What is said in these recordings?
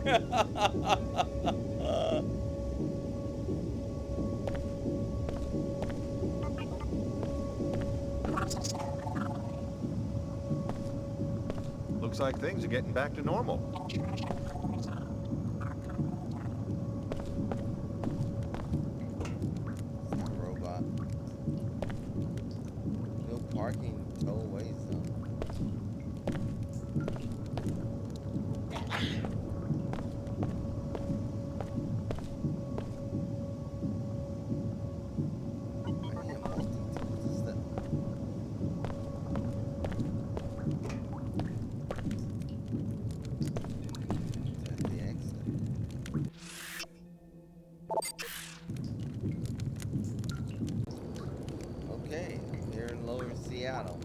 are. Looks like things are getting back to normal. Robot. No parking tollways though. Okay, here in Lower Seattle.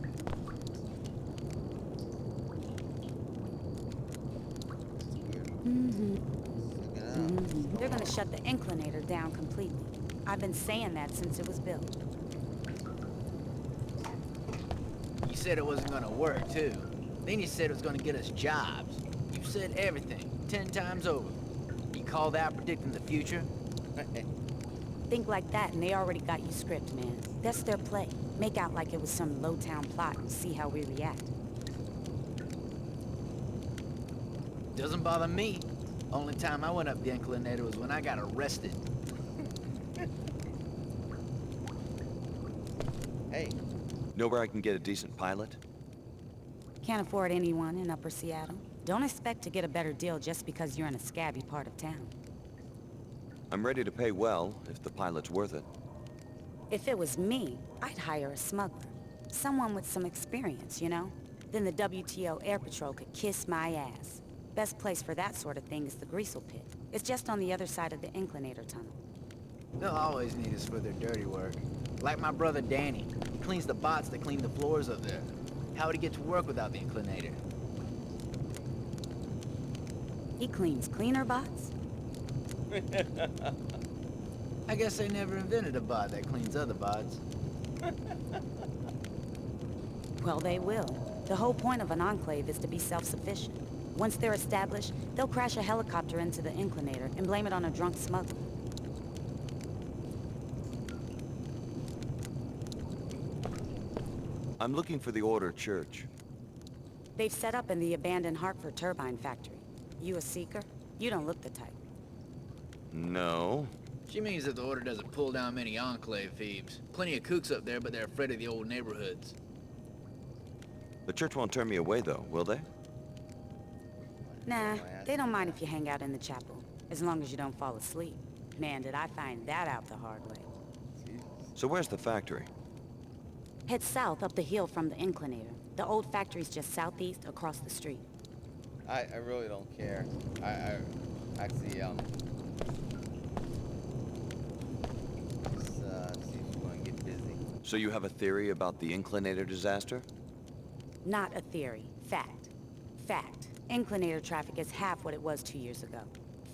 They're gonna shut the inclinator down completely. I've been saying that since it was built. You said it wasn't gonna work, too. Then you said it was gonna get us jobs. You said everything, 10 times over. You call that predicting the future? Think like that and they already got you script, man. That's their play. Make out like it was some low-town plot and see how we react. Doesn't bother me. Only time I went up the inclinator was when I got arrested. Hey. Know where I can get a decent pilot? Can't afford anyone in Upper Seattle. Don't expect to get a better deal just because you're in a scabby part of town. I'm ready to pay well, if the pilot's worth it. If it was me, I'd hire a smuggler. Someone with some experience, you know? Then the WTO Air Patrol could kiss my ass. Best place for that sort of thing is the Greasel pit. It's just on the other side of the inclinator tunnel. They'll always need us for their dirty work. Like my brother Danny. He cleans the bots that clean the floors up there. How would he get to work without the inclinator? He cleans cleaner bots? I guess they never invented a bot that cleans other bots. Well, they will. The whole point of an enclave is to be self-sufficient. Once they're established, they'll crash a helicopter into the inclinator and blame it on a drunk smuggler. I'm looking for the Order Church. They've set up in the abandoned Hartford turbine factory. You a seeker? You don't look the type. No. She means that the Order doesn't pull down many enclave thieves. Plenty of kooks up there, but they're afraid of the old neighborhoods. The church won't turn me away, though, will they? Nah, they don't mind if you hang out in the chapel, as long as you don't fall asleep. Man, did I find that out the hard way. So where's the factory? Head south up the hill from the inclinator. The old factory's just southeast across the street. I really don't care. I actually, see if you want to get busy. So you have a theory about the inclinator disaster? Not a theory. Fact. Fact. Inclinator traffic is half what it was 2 years ago.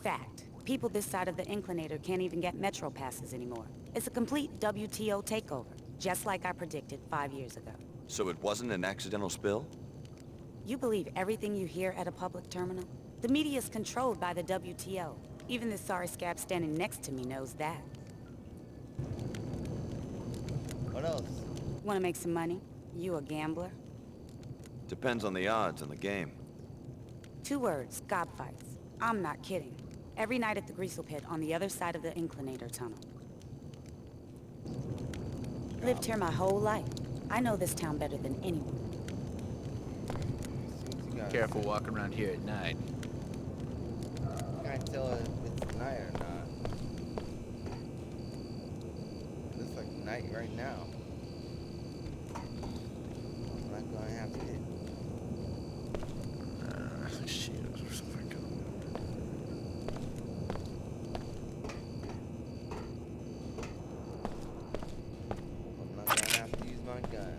Fact. People this side of the inclinator can't even get metro passes anymore. It's a complete WTO takeover, just like I predicted 5 years ago. So it wasn't an accidental spill? You believe everything you hear at a public terminal? The media is controlled by the WTO. Even the sorry scab standing next to me knows that. What else? Want to make some money? You a gambler? Depends on the odds on the game. 2 words, gobfights. I'm not kidding. Every night at the Greasel pit on the other side of the inclinator tunnel. Lived here my whole life. I know this town better than anyone. Careful walking around here at night. Can't tell if it's night or not. It looks like night right now. I'm not gonna have to hit. Shit, where's the fuck going? I'm not gonna have to use my gun.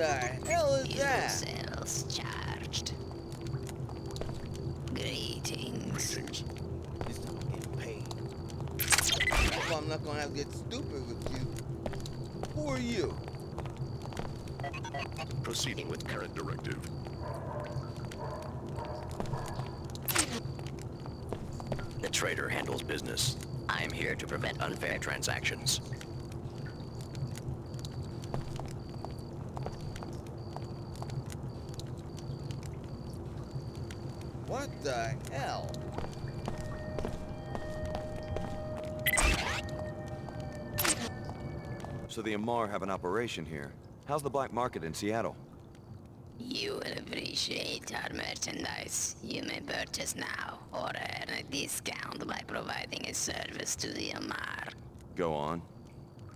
the hell is that? cells charged. Greetings. This time I'm getting paid. Hope I'm not gonna have to get stupid with you. Who are you? Proceeding with current directive. The trader handles business. I am here to prevent unfair transactions. What the hell? So the Amar have an operation here. How's the black market in Seattle? You will appreciate our merchandise. You may purchase now, or earn a discount by providing a service to the Amar. Go on.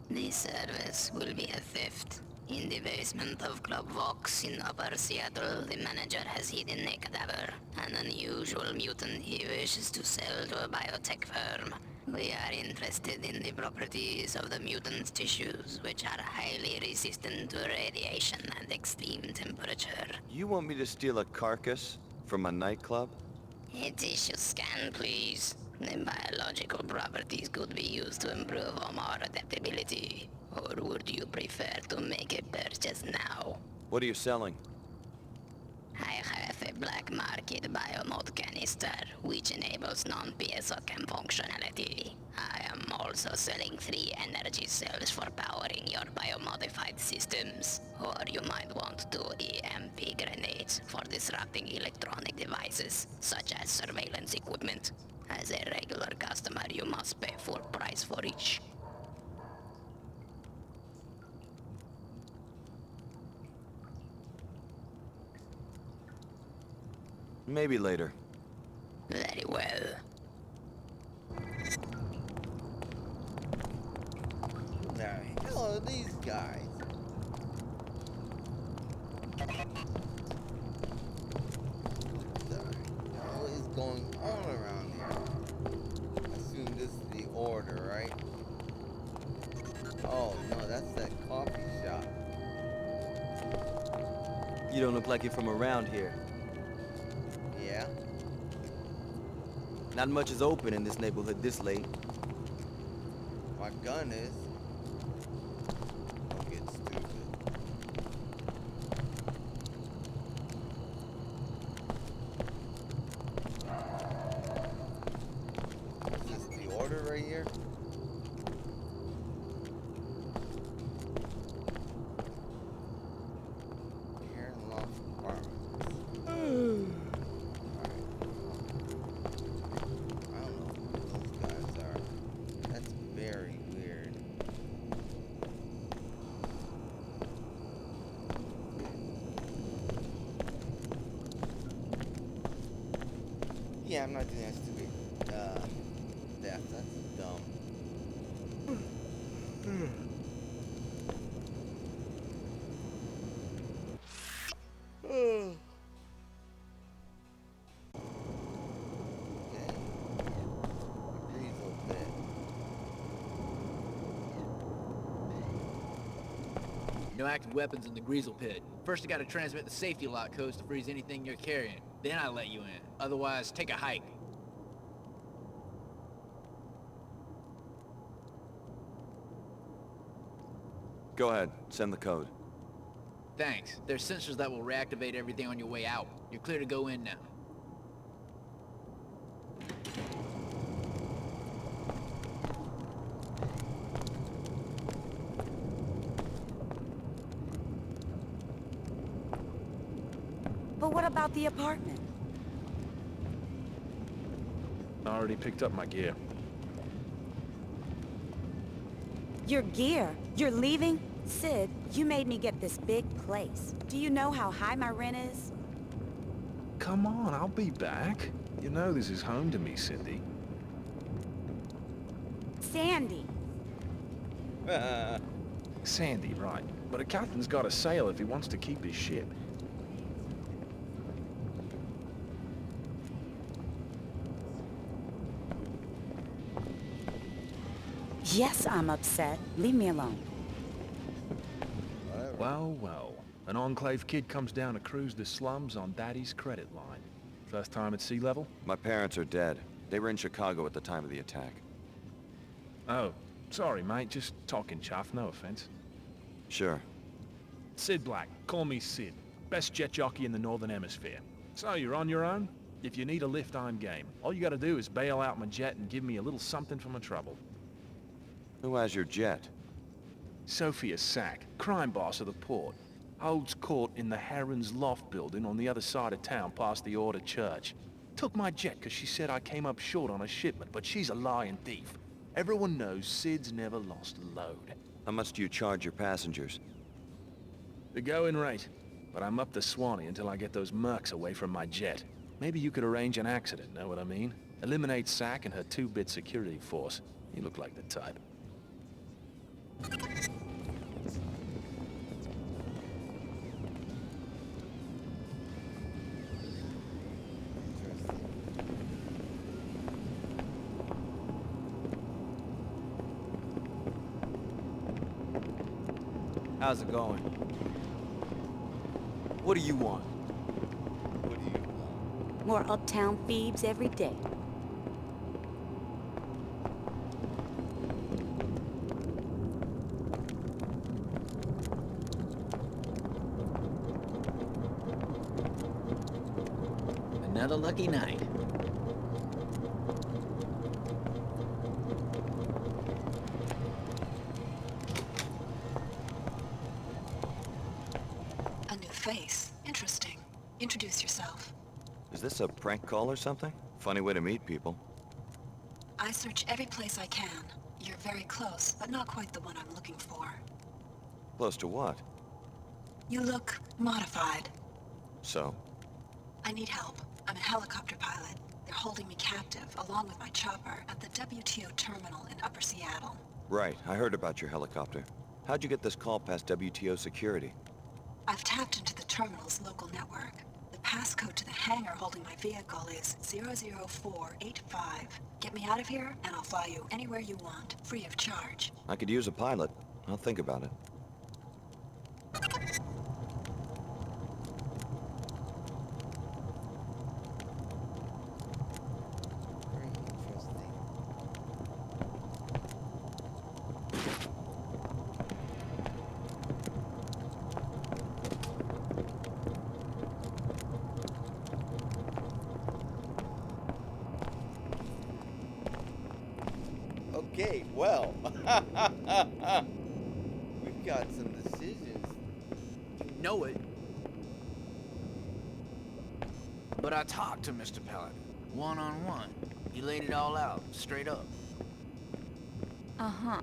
The service will be a theft. In the basement of Club Vox in Upper Seattle, the manager has hidden a cadaver, an unusual mutant he wishes to sell to a biotech firm. We are interested in the properties of the mutant's tissues, which are highly resistant to radiation and extreme temperature. You want me to steal a carcass from a nightclub? A tissue scan, please. The biological properties could be used to improve Omar adaptability. Or would you prefer to make a purchase now? What are you selling? I have a black market biomod canister, which enables non-PSO chem functionality. I am also selling 3 energy cells for powering your biomodified systems. Or you might want 2 EMP grenades for disrupting electronic devices, such as surveillance equipment. As a regular customer, you must pay full price for each. Maybe later. Very well. Who the hell are these guys? What the hell is going on around here? I assume this is the order, right? Oh no, that's that coffee shop. You don't look like you're from around here. Yeah? Not much is open in this neighborhood this late. My gun is. Don't get stupid. Is this the order right here? Care and loft apartments. Alright. I don't know who those guys are. That's very weird. Yeah, I'm not doing that stupid. That's dumb. Okay. Greasel pit. No active weapons in the Greasel pit. First I gotta transmit the safety lock codes to freeze anything you're carrying. Then I let you in. Otherwise, take a hike. Go ahead, send the code. Thanks. There's sensors that will reactivate everything on your way out. You're clear to go in now. But what about the apartment? I already picked up my gear. Your gear? You're leaving? Sid, you made me get this big place. Do you know how high my rent is? Come on, I'll be back. You know this is home to me, Cindy. Sandy. Sandy, right. But a captain's got to sail if he wants to keep his ship. Yes, I'm upset. Leave me alone. Whatever. Well, well. An Enclave kid comes down to cruise the slums on Daddy's credit line. First time at sea level? My parents are dead. They were in Chicago at the time of the attack. Oh, sorry, mate. Just talking chuff, no offense. Sure. Sid Black. Call me Sid. Best jet jockey in the Northern Hemisphere. So, you're on your own? If you need a lift, I'm game. All you gotta do is bail out my jet and give me a little something for my trouble. Who has your jet? Sophia Sack, crime boss of the port. Holds court in the Heron's Loft building on the other side of town past the Order Church. Took my jet because she said I came up short on a shipment, but she's a lying thief. Everyone knows Sid's never lost a load. How much do you charge your passengers? The going rate. But I'm up the Swanee until I get those mercs away from my jet. Maybe you could arrange an accident, know what I mean? Eliminate Sack and her 2-bit security force. You look like the type. How's it going? What do you want? What do you want? More uptown thieves every day. Another lucky night. A new face. Interesting. Introduce yourself. Is this a prank call or something? Funny way to meet people. I search every place I can. You're very close, but not quite the one I'm looking for. Close to what? You look modified. So? I need help. I'm a helicopter pilot. They're holding me captive, along with my chopper, at the WTO terminal in Upper Seattle. Right, I heard about your helicopter. How'd you get this call past WTO security? I've tapped into the terminal's local network. The passcode to the hangar holding my vehicle is 00485. Get me out of here, and I'll fly you anywhere you want, free of charge. I could use a pilot. I'll think about it. Very interesting. Okay, well, we've got some decisions. You know it. But I talked to Mr. Paladin, one-on-one. He laid it all out, straight up. Uh-huh.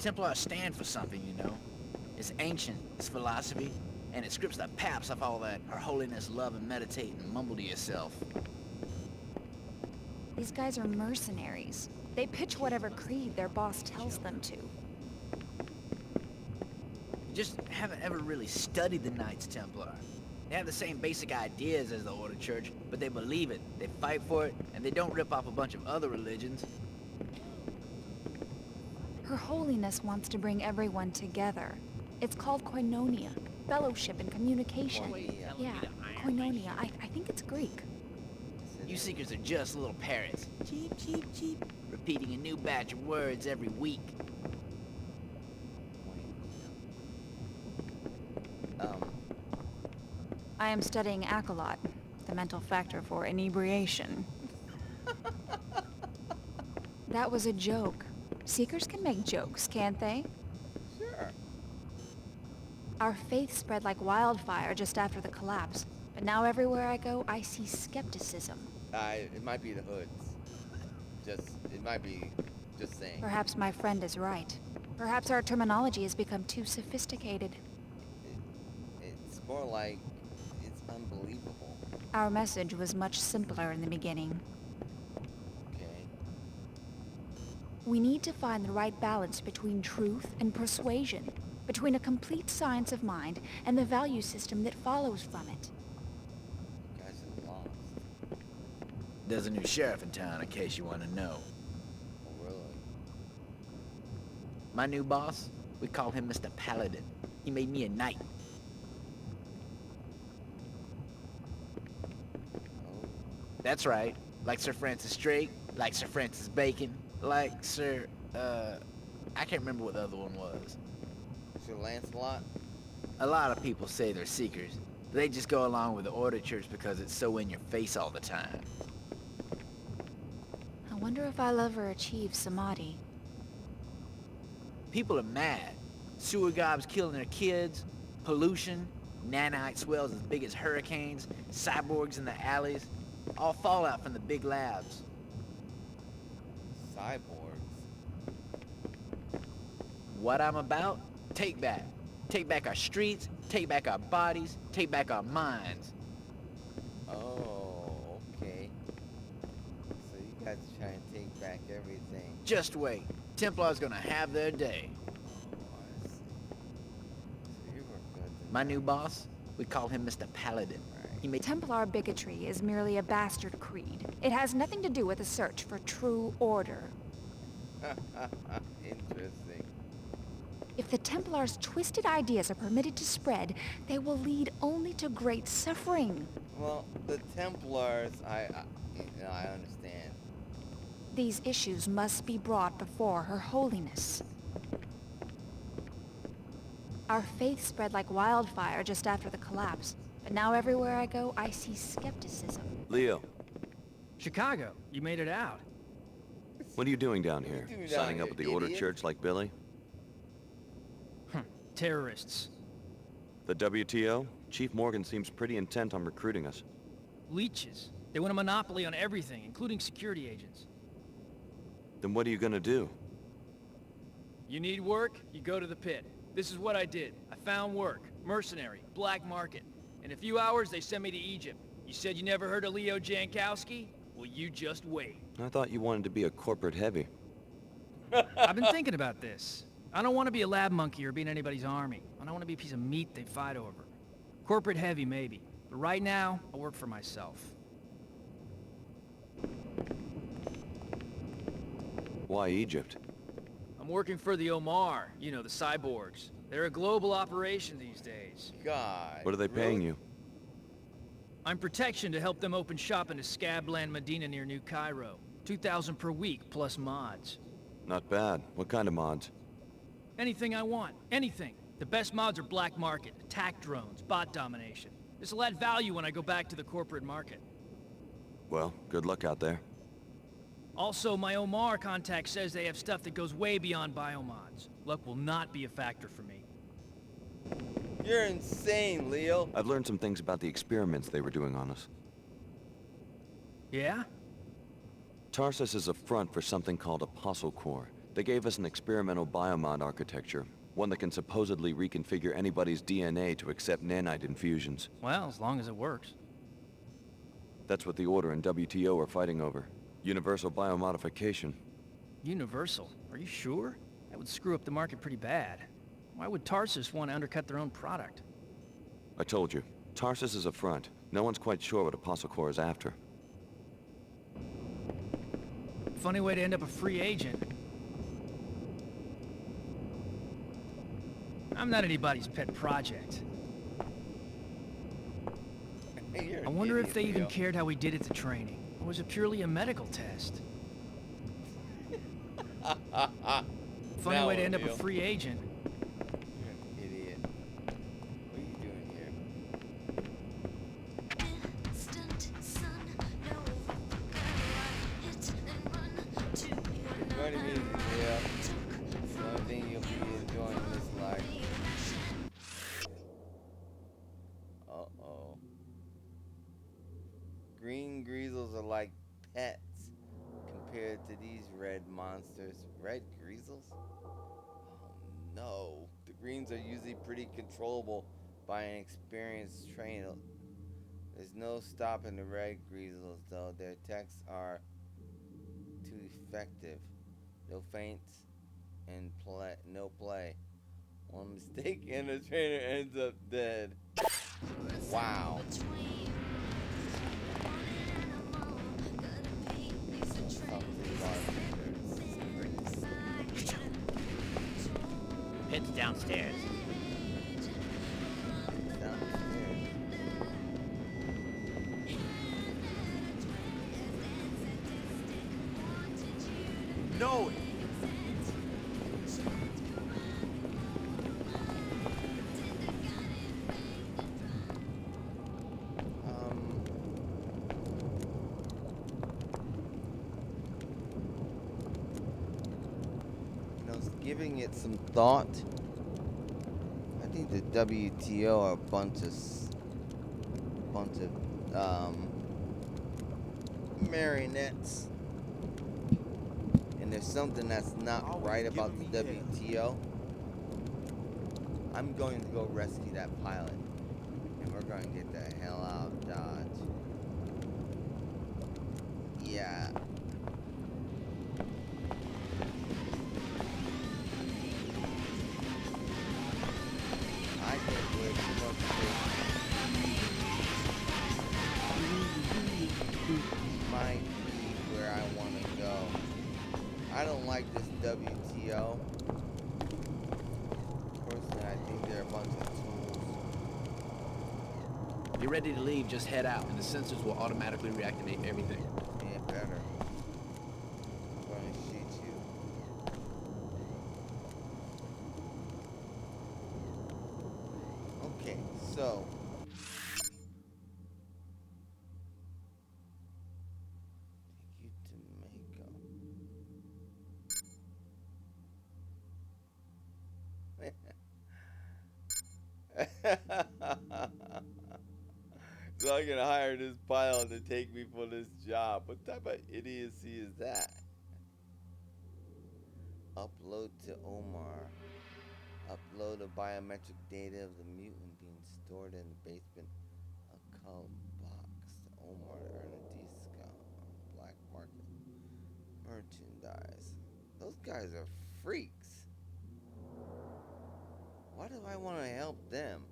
Templars stand for something, you know. It's ancient, it's philosophy, and it scripts the paps off all that Her Holiness love and meditate and mumble to yourself. These guys are mercenaries. They pitch whatever creed their boss tells them to. Just haven't ever really studied the Knights Templar. They have the same basic ideas as the Order Church, but they believe it, they fight for it, and they don't rip off a bunch of other religions. Her Holiness wants to bring everyone together. It's called koinonia, fellowship and communication. Yeah, koinonia. I think it's Greek. You seekers are just little parrots. Cheep, cheep, cheep. Repeating a new batch of words every week. I am studying Accolot, the mental factor for inebriation. That was a joke. Seekers can make jokes, can't they? Sure. Our faith spread like wildfire just after the collapse, but now everywhere I go, I see skepticism. It might be the hoods. It might be just saying. Perhaps my friend is right. Perhaps our terminology has become too sophisticated. It's more like it's unbelievable. Our message was much simpler in the beginning. Okay. We need to find the right balance between truth and persuasion, between a complete science of mind and the value system that follows from it. You guys are lost. There's a new sheriff in town, in case you want to know. Oh, really? My new boss, We call him Mr. Paladin. He made me a knight. That's right. Like Sir Francis Drake, like Sir Francis Bacon, like Sir, I can't remember what the other one was. Sir Lancelot? A lot of people say they're seekers. They just go along with the Order Church because it's so in your face all the time. I wonder if I'll ever achieve Samadhi. People are mad. Sewer gobs killing their kids, pollution, nanite swells as big as hurricanes, cyborgs in the alleys, all fallout from the big labs. Cyborgs? What I'm about? Take back. Take back our streets, take back our bodies, take back our minds. Oh, okay. So you guys are trying to take back everything. Just wait. Templars gonna have their day. Oh, I see. So you were good to My new boss, we call him Mr. Paladin. He made Templar bigotry is merely a bastard creed. It has nothing to do with the search for true order. Interesting. If the Templars' twisted ideas are permitted to spread, they will lead only to great suffering. Well, the Templars, I understand. These issues must be brought before Her Holiness. Our faith spread like wildfire just after the collapse, but now everywhere I go, I see skepticism. Leo, Chicago, you made it out. what are you doing down here? doing down Signing up here, with the Order idiot? Church like Billy? Terrorists. The WTO? Chief Morgan seems pretty intent on recruiting us. Leeches. They want a monopoly on everything, including security agents. Then what are you gonna do? You need work, you go to the pit. This is what I did. I found work. Mercenary. Black market. In a few hours, they sent me to Egypt. You said you never heard of Leo Jankowski? Well, you just wait. I thought you wanted to be a corporate heavy. I've been thinking about this. I don't want to be a lab monkey or be in anybody's army. I don't want to be a piece of meat they fight over. Corporate heavy, maybe. But right now, I work for myself. Why Egypt? I'm working for the Omar, you know, the cyborgs. They're a global operation these days. God. What are they paying you? I'm protection to help them open shop in a Scabland Medina near New Cairo. 2,000 per week, plus mods. Not bad. What kind of mods? Anything I want. Anything. The best mods are black market, attack drones, bot domination. This'll add value when I go back to the corporate market. Well, good luck out there. Also, my Omar contact says they have stuff that goes way beyond biomods. Luck will not be a factor for me. You're insane, Leo. I've learned some things about the experiments they were doing on us. Yeah? Tarsus is a front for something called Apostle Core. They gave us an experimental biomod architecture, one that can supposedly reconfigure anybody's DNA to accept nanite infusions. Well, as long as it works. That's what the Order and WTO are fighting over. Universal biomodification. Universal? Are you sure? That would screw up the market pretty bad. Why would Tarsus want to undercut their own product? I told you, Tarsus is a front. No one's quite sure what Apostle Core is after. Funny way to end up a free agent. I'm not anybody's pet project. You're I an wonder if idiot, they even Leo. cared how we did at the training. Or was it purely a medical test? Funny Now way to what, end up Leo? a free agent. You're an idiot. What are you doing here? Enjoy the music, Leo. It's the only thing you'll be enjoying in this life. Uh-oh. Green Greasels are like pets compared to these red monsters. Red Greasels? Oh no. The greens are usually pretty controllable by an experienced trainer. There's no stopping the red Greasels though. Their attacks are too effective. No feints and no play. One mistake and the trainer ends up dead. Wow. Pit's downstairs. Downstairs. No! Giving it some thought. I think the WTO are a bunch of marionettes, and there's something that's not right about the WTO. I'm going to go rescue that pilot, and we're going to get the hell out of Dodge. Yeah. Might be where I want to go. I don't like this WTO. Personally, I think they're a bunch of tools. You're ready to leave, just head out, and the sensors will automatically reactivate everything. Yeah, better. I'm going to shoot you. Okay, so. So I'm gonna hire this pilot to take me for this job. What type of idiocy is that? Upload to Omar. Upload a biometric data of the mutant being stored in the basement. A cult box to Omar to earn a discount on black market merchandise. Those guys are freaks. Why do I want to help them?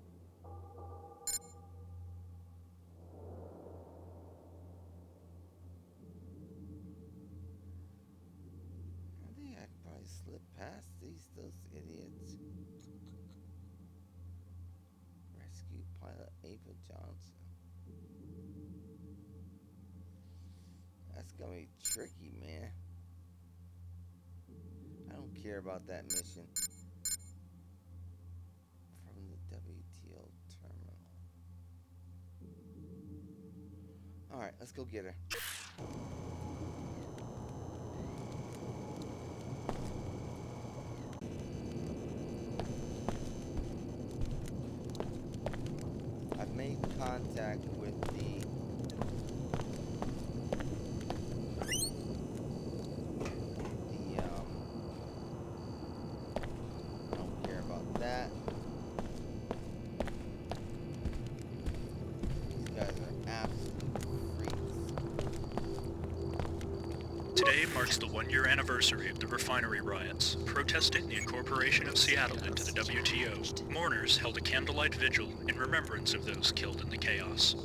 I think I could probably slip past those idiots. Rescue pilot Ava Johnson. That's gonna be tricky, man. I don't care about that mission. Alright, let's go get her. I've made contact with the I don't care about that. These guys are absolutely Today marks the one-year anniversary of the refinery riots, protesting the incorporation of Seattle into the WTO. Mourners held a candlelight vigil in remembrance of those killed in the chaos.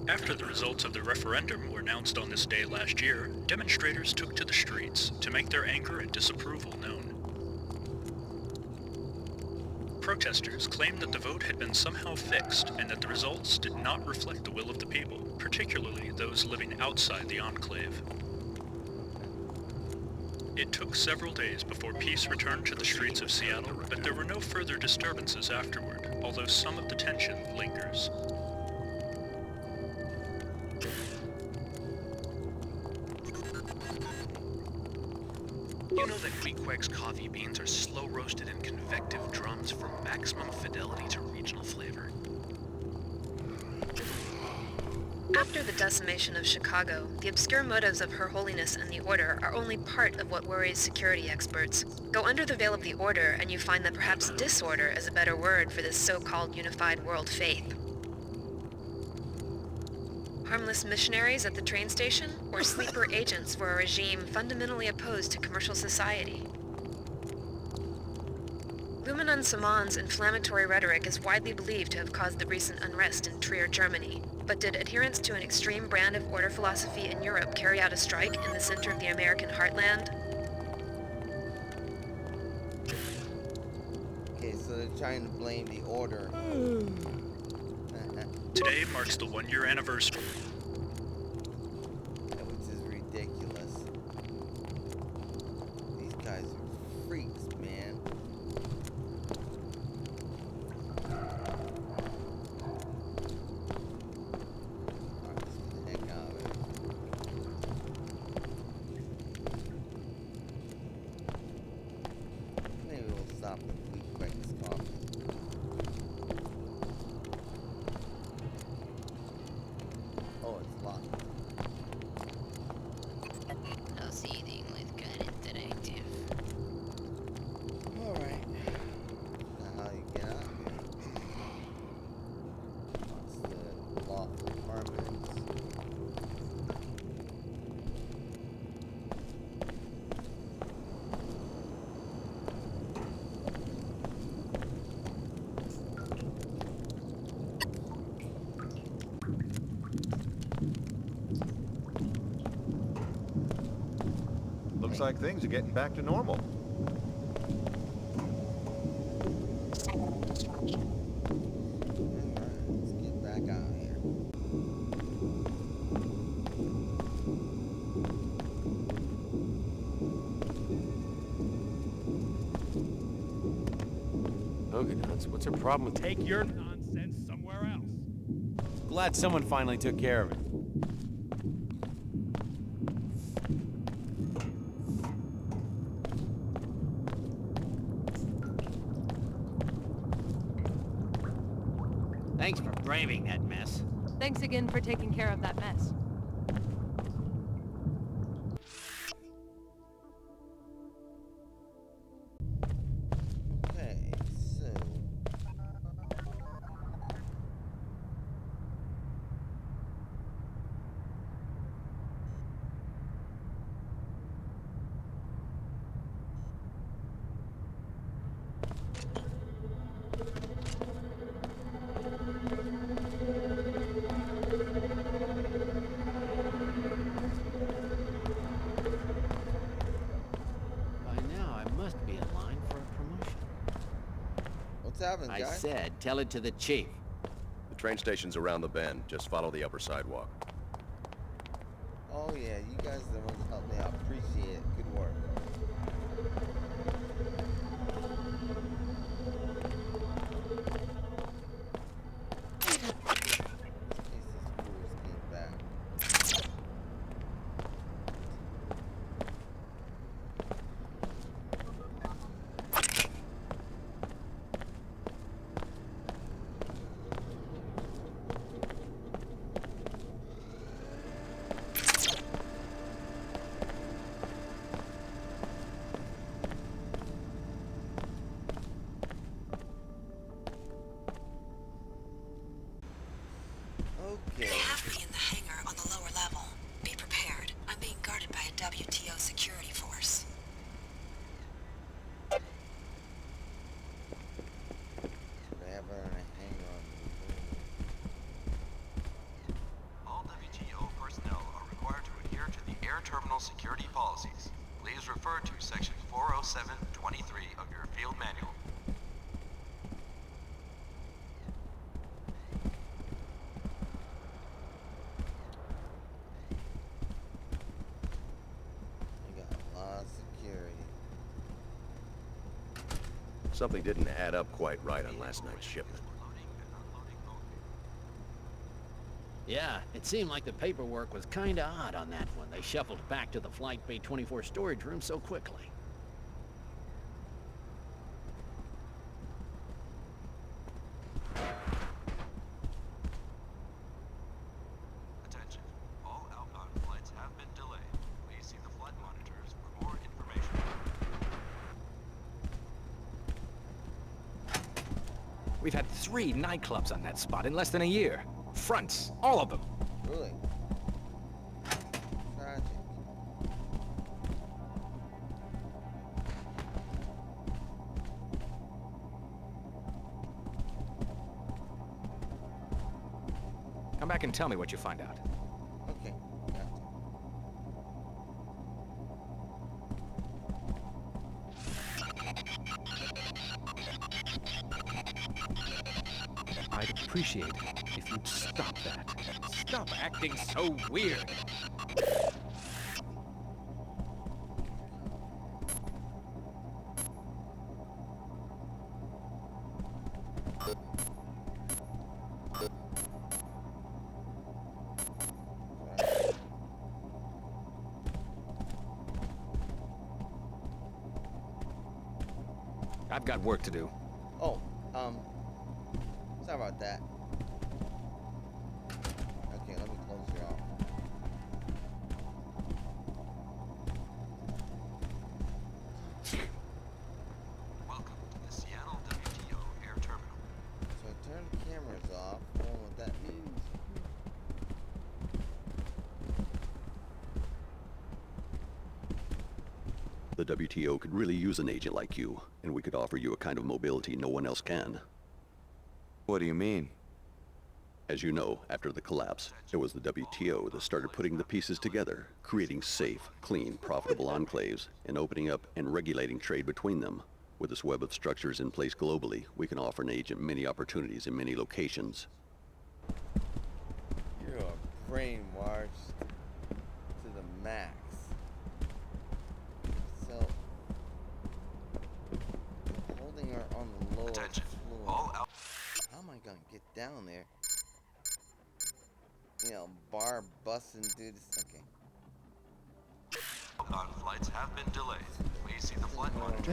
After the results of the referendum were announced on this day last year, demonstrators took to the streets to make their anger and disapproval known. Protesters claimed that the vote had been somehow fixed and that the results did not reflect the will of the people, particularly those living outside the enclave. It took several days before peace returned to the streets of Seattle, but there were no further disturbances afterward, although some of the tension lingers. You know that Queequeg's coffee beans are slow-roasted in convective drums for maximum fidelity to regional flavor. After the decimation of Chicago, the obscure motives of Her Holiness and the Order are only part of what worries security experts. Go under the veil of the Order and you find that perhaps disorder is a better word for this so-called unified world faith. Harmless missionaries at the train station, or sleeper agents for a regime fundamentally opposed to commercial society? Luminun Saman's inflammatory rhetoric is widely believed to have caused the recent unrest in Trier, Germany. But did adherents to an extreme brand of order philosophy in Europe carry out a strike in the center of the American heartland? so they're trying to blame the order. Today marks the 1-year anniversary. Which is ridiculous. These guys are freaks, man. Heck out of it. Maybe we'll stop at Weak Quake's Coffee. Oh, it's locked. Proceeding with current directive. Alright. Now how you get out of here? What's the loft apartments? Looks like things are getting back to normal. Alright, let's get back out here. Okay, nuts. What's her problem with... Take your nonsense somewhere else. Glad someone finally took care of it. Thanks for braving that mess. Thanks again for taking care of that mess. Okay, so By now, I must be in line for a promotion. what's happening, I guys? said, tell it to the chief. The train station's around the bend. Just follow the upper sidewalk. Oh yeah, you guys are the ones that helped me out. Appreciate it. Good work. In case this fools came back. They Okay. have me in the hangar on the lower level. Be prepared. I'm being guarded by a WTO security force. They have her in a hangar on All WTO personnel are required to adhere to the air terminal security policies. Please refer to section 40723 of your field manual. They got a lot of security. Something didn't add up quite right on last night's shipment. Yeah, it seemed like the paperwork was kinda odd on that one. They shuffled back to the Flight Bay 24 storage room so quickly. Attention. All outbound flights have been delayed. Please see the flight monitors for more information. We've had 3 nightclubs on that spot in less than a year. Fronts, all of them. Really? Tragic. Come back and tell me what you find out. Okay. Gotcha. I'd appreciate it if you'd stop that. Stop acting so weird. I've got work to do. Oh, sorry about that. Okay, let me close you off. Welcome to the Seattle WTO Air Terminal. So I turned the cameras off. I don't know what that means. The WTO could really use an agent like you, and we could offer you a kind of mobility no one else can. What do you mean? As you know, after the collapse, it was the WTO that started putting the pieces together, creating safe, clean, profitable enclaves, and opening up and regulating trade between them. With this web of structures in place globally, we can offer an agent many opportunities in many locations. You're brainwashed to the max. So, holding her on the lower Attention. floor. All out. How am I gonna get down there? You know, bar busting dudes. Okay. On flights have been delayed. Please see the flight monitor.